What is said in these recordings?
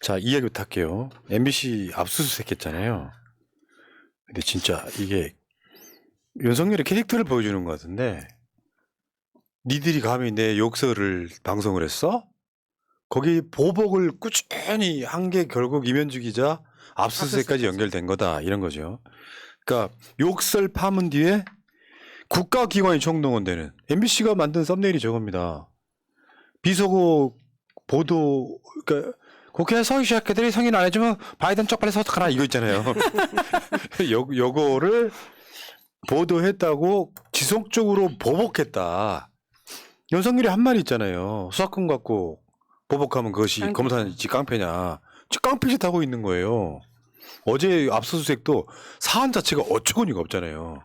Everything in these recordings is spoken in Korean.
자, 이야기부터 할게요. MBC 압수수색 했잖아요. 근데 진짜 이게 윤석열의 캐릭터를 보여주는 것 같은데, 니들이 감히 내 욕설을 방송을 했어? 거기 보복을 꾸준히 한 게 결국 이면주 기자 압수수색까지 연결된 거다, 이런 거죠. 그러니까 욕설 파문 뒤에 국가기관이 총동원되는, MBC가 만든 썸네일이 저겁니다. 비속어 보도, 그러니까 국회 서유시학회들이 승인 안 해주면 바이든 쪽팔려서 어떡하나, 이거 있잖아요. 요거를 보도했다고 지속적으로 보복했다. 윤석열이 한 말이 있잖아요. 수사권 갖고 보복하면 그것이 검사지 깡패냐. 깡패짓 하고 있는 거예요. 어제 압수수색도 사안 자체가 어처구니가 없잖아요.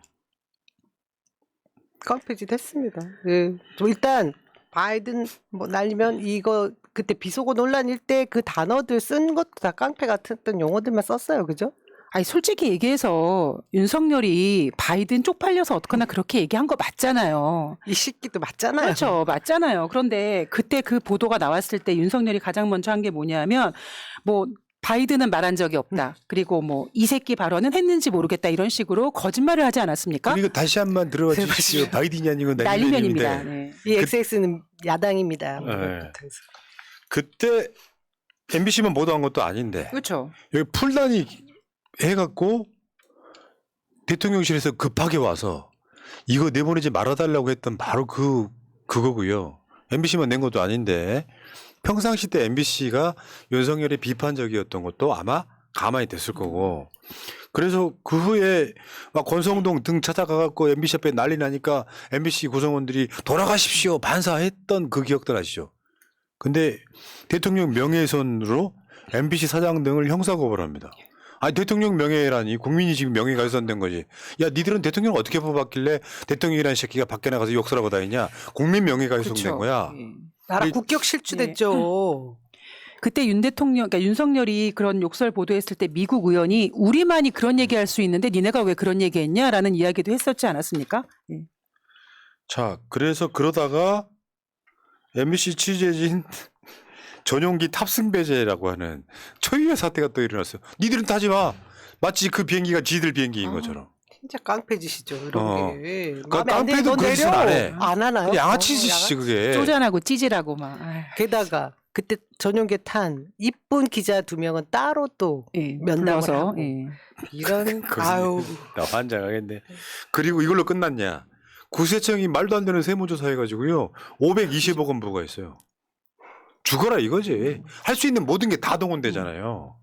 깡패짓 했습니다. 예. 일단 바이든 뭐 날리면 이거 그때 비속어 논란일 때 그 단어들 쓴 것도 다 깡패 같은 용어들만 썼어요. 그죠? 아니 솔직히 얘기해서 윤석열이 바이든 쪽팔려서 어떡하나 그렇게 얘기한 거 맞잖아요. 이 새끼도 맞잖아요. 그렇죠. 맞잖아요. 그런데 그때 그 보도가 나왔을 때 윤석열이 가장 먼저 한 게 뭐냐면 뭐 바이든은 말한 적이 없다. 그리고 뭐 이 새끼 발언은 했는지 모르겠다. 이런 식으로 거짓말을 하지 않았습니까? 그리고 다시 한번 들어봐 주십시오. 바이든이 아니고 날리면입니다. 날리면인데. 네. 이 XX는 야당입니다. 네. 그때 MBC만 보도한 것도 아닌데 그렇죠. 여기 풀단이 해갖고 대통령실에서 급하게 와서 이거 내보내지 말아달라고 했던 바로 그거고요. MBC만 낸 것도 아닌데 평상시 때 MBC가 윤석열이 비판적이었던 것도 아마 가만히 됐을 거고, 그래서 그 후에 막 권성동 등 찾아가갖고 MBC 앞에 난리 나니까 MBC 구성원들이 돌아가십시오 반사했던 그 기억들 아시죠? 근데 대통령 명예훼손으로 MBC 사장 등을 형사고발합니다. 아니 대통령 명예라니, 국민이 지금 명예가 훼손된 거지. 야 니들은 대통령을 어떻게 뽑았길래 대통령이라는 새끼가 밖에 나가서 욕설하고 다니냐. 국민 명예가 훼손된 그렇죠. 거야. 예. 나라 이- 국격 실추됐죠. 그때 윤 대통령, 그러니까 윤석열이 그런 욕설 보도했을 때 미국 의원이 우리만이 그런 얘기할 수 있는데 니네가 왜 그런 얘기했냐라는 이야기도 했었지 않았습니까? 예. 자, 그래서 그러다가 MBC 취재진 전용기 탑승 배제라고 하는 초유의 사태가 또 일어났어요. 니들은 타지 마. 마치 그 비행기가 지들 비행기인 것처럼. 진짜 깡패짓이죠. 이런 게. 그 마음에 안 드는 깡패도 건 그 짓은 내려. 안 해. 안 하나요? 그냥 양아치 짓이지 양아치. 그게. 쪼잔하고 찌질하고 막. 아휴. 게다가 그때 전용기 탄 이쁜 기자 2명은 따로 또 예, 면담을 불러서, 하고. 예. 이런 거기서 아유 나 환장하겠네. 그리고 이걸로 끝났냐? 구세청이 말도 안 되는 세무조사 해가지고요 520억 원 부과했어요. 죽어라 이거지. 할 수 있는 모든 게 다 동원되잖아요.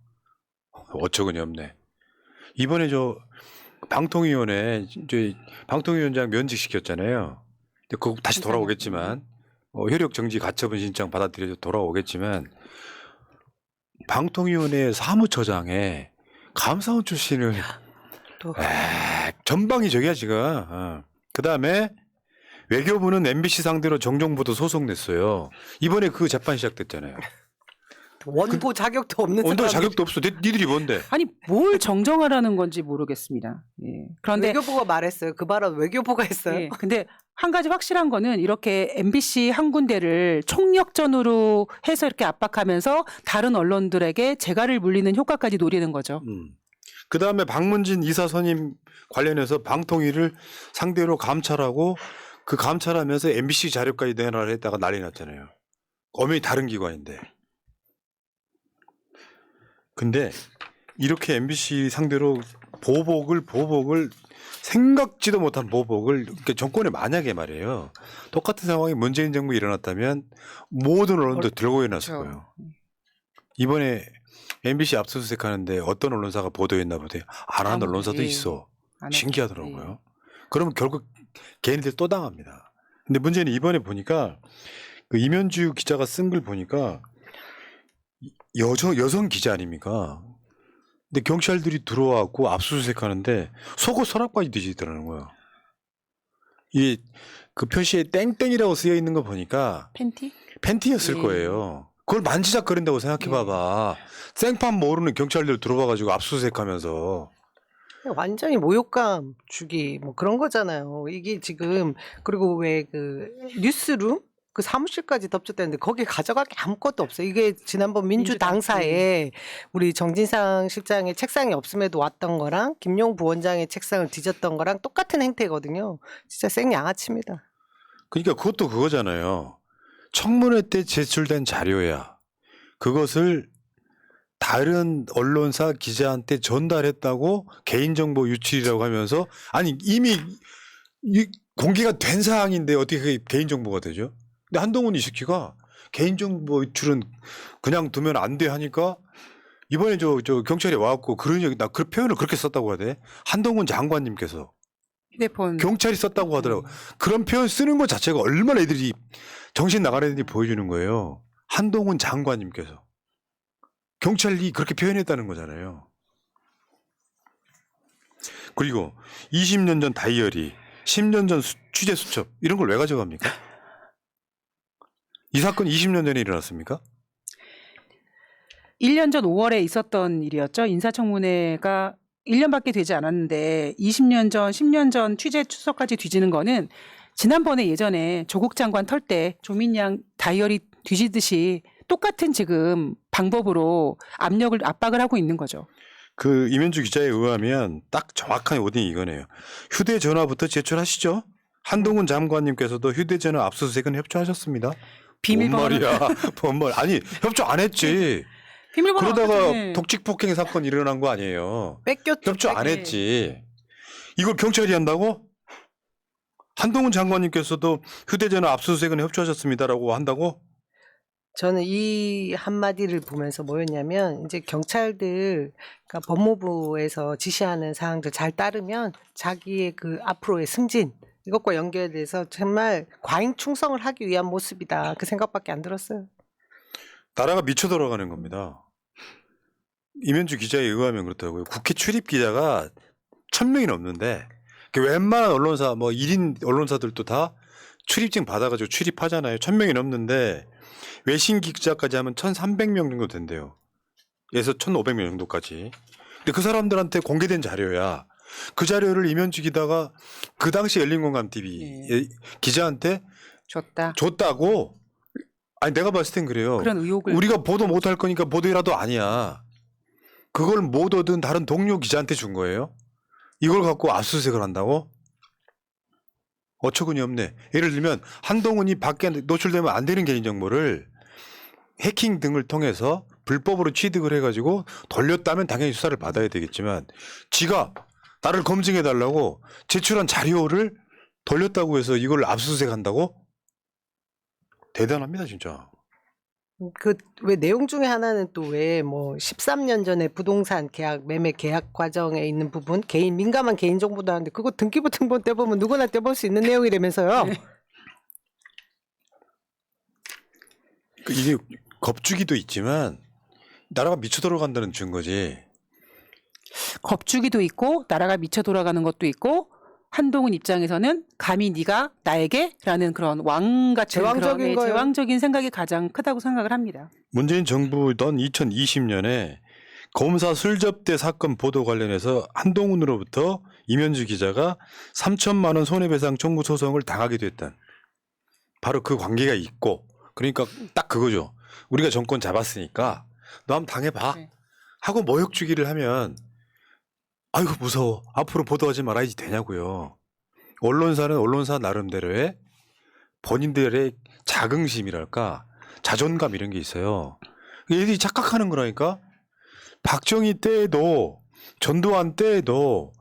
어처구니 없네. 이번에 저 방통위원회 이제 방통위원장 면직 시켰잖아요. 근데 그거 다시 돌아오겠지만 효력 정지 가처분 신청 받아들여서 돌아오겠지만 방통위원회 사무처장에 감사원 출신을 또 전방이 저기야 지금. 그다음에 외교부는 MBC 상대로 정정보도 소송 냈어요. 이번에 그 재판 시작됐잖아요. 원고 자격도 없는 원도 사람 자격도 없어. 니들이 뭔데? 아니 뭘 정정하라는 건지 모르겠습니다. 예. 그런데 외교부가 말했어요. 그 발언 외교부가 했어요. 예, 근데 한 가지 확실한 거는 이렇게 MBC 한 군데를 총력전으로 해서 이렇게 압박하면서 다른 언론들에게 재갈을 물리는 효과까지 노리는 거죠. 그다음에 박문진 이사 선임 관련해서 방통위를 상대로 감찰하고 그 감찰하면서 MBC 자료까지 내놔라 했다가 난리 났잖아요. 엄연히 다른 기관인데. 근데 이렇게 MBC 상대로 보복을 생각지도 못한 보복을, 그러니까 정권에 만약에 말이에요. 똑같은 상황이 문재인 정부 일어났다면 모든 언론도 들고 일어났을 그렇죠. 거예요. 이번에 MBC 압수수색 하는데 어떤 언론사가 보도했나 보대. 안 하는 언론사도 예. 있어. 안 했죠. 신기하더라고요. 그러면 결국 걔네들 또 당합니다. 근데 문제는 이번에 보니까 그 이면주 기자가 쓴 글 보니까 여성 기자 아닙니까? 근데 경찰들이 들어와갖고 압수수색 하는데 속옷 서랍까지 뒤지더라는 거예요. 이 그 표시에 땡땡이라고 쓰여 있는 거 보니까 팬티? 팬티였을 예. 거예요. 그걸 만지작거린다고 생각해봐봐. 생판 모르는 경찰들 들어와가지고 압수수색하면서. 완전히 모욕감 주기 뭐 그런 거잖아요. 이게 지금 그리고 왜 그 뉴스룸 그 사무실까지 덮쳤다는데 거기에 가져갈 게 아무것도 없어요. 이게 지난번 민주당사에 우리 정진상 실장의 책상이 없음에도 왔던 거랑 김용 부원장의 책상을 뒤졌던 거랑 똑같은 행태거든요. 진짜 생양아치입니다. 그러니까 그것도 그거잖아요. 청문회 때 제출된 자료야. 그것을 다른 언론사 기자한테 전달했다고 개인정보 유출이라고 하면서 아니 이미 공개가 된 사항인데 어떻게 그게 개인정보가 되죠? 근데 한동훈 이 새끼가 개인정보 유출은 그냥 두면 안 돼 하니까 이번에 저 경찰이 와갖고 나 그 표현을 그렇게 썼다고 하대. 한동훈 장관님께서 휴대폰 경찰이 썼다고 하더라고. 그런 표현 쓰는 것 자체가 얼마나 애들이 정신 나간 애들이 보여주는 거예요. 한동훈 장관님께서 경찰이 그렇게 표현했다는 거잖아요. 그리고 20년 전 다이어리, 10년 전 취재 수첩 이런 걸 왜 가져갑니까? 이 사건 20년 전에 일어났습니까? 1년 전 5월에 있었던 일이었죠. 인사청문회가 1년밖에 되지 않았는데 20년 전, 10년 전 취재 추석까지 뒤지는 거는 지난번에 예전에 조국 장관 털 때 조민양 다이어리 뒤지듯이 똑같은 지금 방법으로 압박을 하고 있는 거죠. 그 이면주 기자에 의하면 딱 정확한 워딩이 이거네요. 휴대전화부터 제출하시죠. 한동훈 장관님께서도 휴대전화 압수수색은 협조하셨습니다. 비밀번호 뭔 말이야. 뭔 말. 아니 협조 안 했지. 비밀번호 그러다가 어떻게- 독직폭행 사건 일어난 거 아니에요. 뺏겼죠. 협조 안 했지. 이걸 경찰이 한다고? 한동훈 장관님께서도 휴대전화 압수수색은 협조하셨습니다라고 한다고? 저는 이 한마디를 보면서 뭐였냐면 이제 경찰들 그러니까 법무부에서 지시하는 사항들 잘 따르면 자기의 그 앞으로의 승진 이것과 연결돼서 정말 과잉 충성을 하기 위한 모습이다. 그 생각밖에 안 들었어요. 나라가 미쳐 돌아가는 겁니다. 이면주 기자에 의하면 그렇다고요. 국회 출입 기자가 1,000명이 넘는데 그 웬만한 언론사 뭐 1인 언론사들도 다 출입증 받아가지고 출입하잖아요. 1,000명이 넘는데 외신 기자까지 하면 1,300명 정도 된대요. 에서 1,500명 정도까지. 근데 그 사람들한테 공개된 자료야. 그 자료를 이면주 기자가 그 당시 열린공감TV 기자한테 줬다고? 아니 내가 봤을 땐 그래요. 그런 의혹을 우리가 보도 못할 거니까 보도이라도 아니야. 그걸 못 얻은 다른 동료 기자한테 준 거예요. 이걸 갖고 압수수색을 한다고? 어처구니 없네. 예를 들면 한동훈이 밖에 노출되면 안 되는 개인정보를 해킹 등을 통해서 불법으로 취득을 해가지고 돌렸다면 당연히 수사를 받아야 되겠지만 지가 나를 검증해달라고 제출한 자료를 돌렸다고 해서 이걸 압수수색한다고? 대단합니다 진짜. 그 왜 내용 중에 하나는 또 왜 뭐 13년 전에 부동산 계약 매매 계약 과정에 있는 부분 개인 민감한 개인 정보도 하는데 그거 등기부 등본 떼보면 누구나 떼볼 수 있는 내용이라면서요. 네. 이게 겁주기도 있지만 나라가 미쳐 돌아간다는 증거지. 겁주기도 있고 나라가 미쳐 돌아가는 것도 있고 한동훈 입장에서는 감히 네가 나에게라는 그런 왕 같은 제왕적인 거예요. 제왕적인 생각이 가장 크다고 생각을 합니다. 문재인 정부던 2020년에 검사 술접대 사건 보도 관련해서 한동훈으로부터 이면주 기자가 3천만 원 손해배상 청구 소송을 당하기도 했던 바로 그 관계가 있고 그러니까 딱 그거죠. 우리가 정권 잡았으니까 너 한번 당해봐 네. 하고 모욕 주기를 하면 아이고 무서워 앞으로 보도하지 말아야지 되냐고요. 언론사는 언론사 나름대로의 본인들의 자긍심이랄까 자존감 이런 게 있어요. 얘들이 착각하는 거라니까. 박정희 때에도 전두환 때에도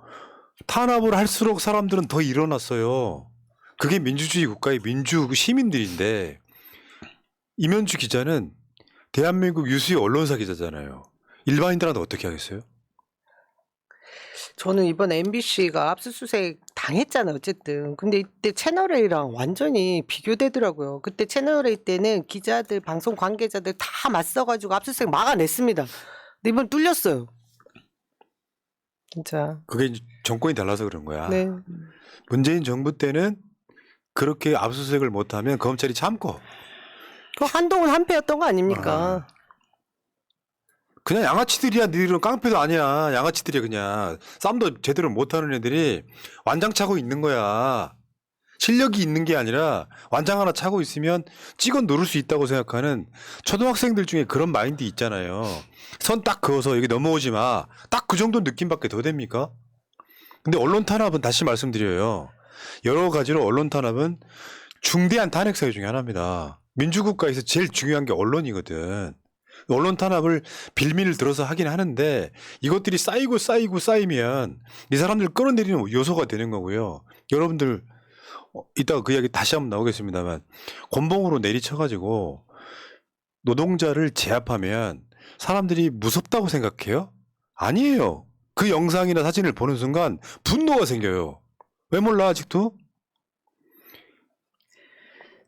탄압을 할수록 사람들은 더 일어났어요. 그게 민주주의 국가의 민주 시민들인데 이면주 기자는 대한민국 유수의 언론사 기자잖아요. 일반인들한테 어떻게 하겠어요? 저는 이번 MBC가 압수수색 당했잖아요, 어쨌든. 근데 이때 채널A랑 완전히 비교되더라고요. 그때 채널A 때는 기자들, 방송 관계자들 다 맞서가지고 압수수색 막아냈습니다. 근데 이번 뚫렸어요. 진짜. 그게 이제 정권이 달라서 그런 거야. 네. 문재인 정부 때는 그렇게 압수수색을 못하면 검찰이 참고 그 한동훈 한패였던 거 아닙니까? 그냥 양아치들이야. 너희들은 깡패도 아니야. 양아치들이야 그냥. 싸움도 제대로 못하는 애들이 완장 차고 있는 거야. 실력이 있는 게 아니라 완장 하나 차고 있으면 찍어 누를 수 있다고 생각하는 초등학생들 중에 그런 마인드 있잖아요. 선 딱 그어서 여기 넘어오지 마. 딱 그 정도 느낌밖에 더 됩니까? 근데 언론 탄압은 다시 말씀드려요. 여러 가지로 언론 탄압은 중대한 탄핵 사유 중에 하나입니다. 민주국가에서 제일 중요한 게 언론이거든. 언론 탄압을 빌미를 들어서 하긴 하는데 이것들이 쌓이면 이 사람들을 끌어내리는 요소가 되는 거고요. 여러분들 이따가 그 이야기 다시 한번 나오겠습니다만 곤봉으로 내리쳐가지고 노동자를 제압하면 사람들이 무섭다고 생각해요? 아니에요. 그 영상이나 사진을 보는 순간 분노가 생겨요. 왜 몰라 아직도?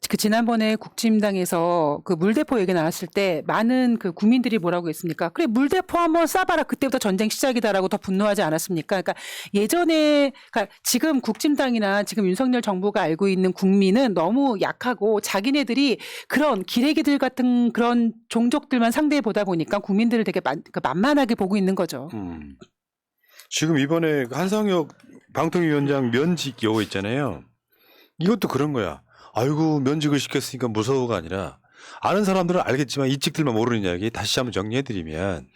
그 지난번에 국힘당에서 그 물대포 얘기 나왔을 때 많은 그 국민들이 뭐라고 했습니까? 그래 물대포 한번 쏴봐라. 그때부터 전쟁 시작이다라고 더 분노하지 않았습니까? 그러니까 예전에 그러니까 지금 국힘당이나 지금 윤석열 정부가 알고 있는 국민은 너무 약하고 자기네들이 그런 기레기들 같은 그런 종족들만 상대해 보다 보니까 국민들을 되게 만만하게 보고 있는 거죠. 지금 이번에 한상혁 방통위원장 면직 요구 있잖아요. 이것도 그런 거야. 아이고 면직을 시켰으니까 무서워가 아니라 아는 사람들은 알겠지만 이직들만 모르는 이야기 다시 한번 정리해드리면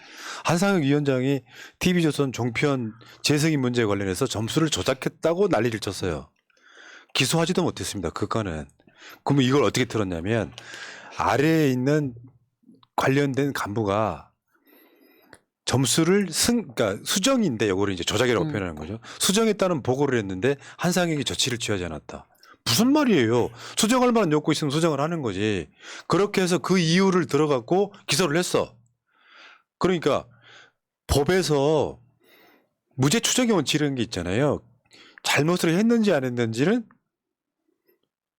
한상혁 위원장이 TV조선 종편 재승인 문제에 관련해서 점수를 조작했다고 난리를 쳤어요. 기소하지도 못했습니다. 그거는. 그러면 이걸 어떻게 들었냐면 아래에 있는 관련된 간부가 점수를 그러니까 수정인데 이거를 이제 조작이라고 표현하는 거죠. 수정했다는 보고를 했는데 한상혁이 조치를 취하지 않았다. 무슨 말이에요? 수정할 만한 욕구 있으면 수정을 하는 거지. 그렇게 해서 그 이유를 들어갖고 기소를 했어. 그러니까 법에서 무죄 추정의 원칙이라는 게 있잖아요. 잘못을 했는지 안 했는지는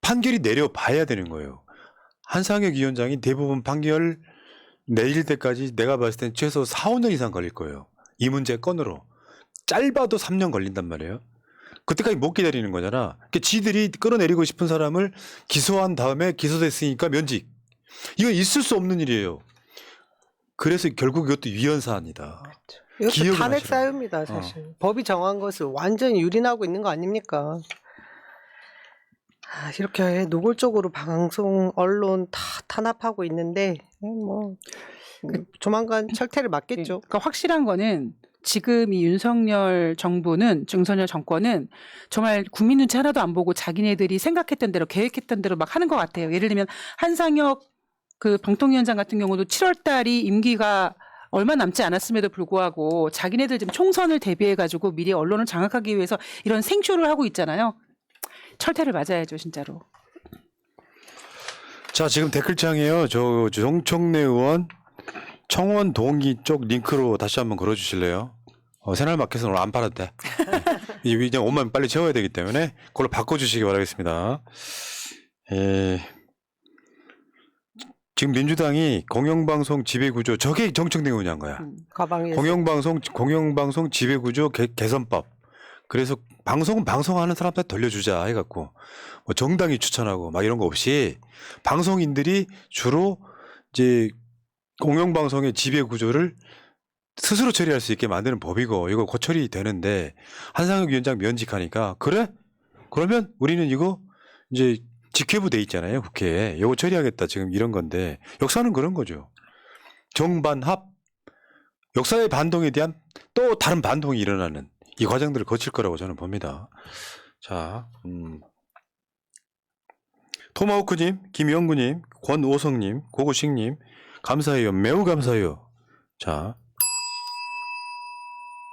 판결이 내려봐야 되는 거예요. 한상혁 위원장이 대부분 판결 내릴 때까지 내가 봤을 땐 최소 4, 5년 이상 걸릴 거예요. 이 문제 건으로. 짧아도 3년 걸린단 말이에요. 그때까지 못 기다리는 거잖아. 그러니까 지들이 끌어내리고 싶은 사람을 기소한 다음에 기소됐으니까 면직. 이건 있을 수 없는 일이에요. 그래서 결국 이것도 위헌사안이다. 이것도 기억을 탄핵 하시라고. 사유입니다, 사실. 법이 정한 것을 완전히 유린하고 있는 거 아닙니까? 이렇게 노골적으로 방송, 언론 다 탄압하고 있는데 조만간 철퇴를 맞겠죠. 그러니까 확실한 거는 지금 이 윤석열 정권은 정말 국민 눈치 하나도 안 보고 자기네들이 생각했던 대로 계획했던 대로 막 하는 것 같아요. 예를 들면 한상혁 그 방통위원장 같은 경우도 7월 달이 임기가 얼마 남지 않았음에도 불구하고 자기네들 지금 총선을 대비해 가지고 미리 언론을 장악하기 위해서 이런 생쇼를 하고 있잖아요. 철퇴를 맞아야죠, 진짜로. 자, 지금 댓글창에요. 저 정청래 의원 청원 동의 쪽 링크로 다시 한번 걸어주실래요? 새날마켓은 오늘 안 팔아도 돼. 이제 옷만 빨리 채워야 되기 때문에 그걸로 바꿔주시기 바라겠습니다. 지금 민주당이 공영방송 지배구조 저게 정청래 의원이 한 거야. 가방에 공영방송 지배구조 개선법. 그래서 방송은 방송하는 사람한테 돌려주자 해갖고 뭐 정당이 추천하고 막 이런 거 없이 방송인들이 주로 이제 공영방송의 지배구조를 스스로 처리할 수 있게 만드는 법이고 이거 고처리 되는데 한상혁 위원장 면직하니까 그래? 그러면 우리는 이거 이제 직회부 돼 있잖아요. 국회에. 이거 처리하겠다. 지금 이런 건데 역사는 그런 거죠. 정반합 역사의 반동에 대한 또 다른 반동이 일어나는 이 과정들을 거칠 거라고 저는 봅니다. 자, 토마호크님, 김영구님, 권오성님, 고고식님 감사해요. 매우 감사해요. 자.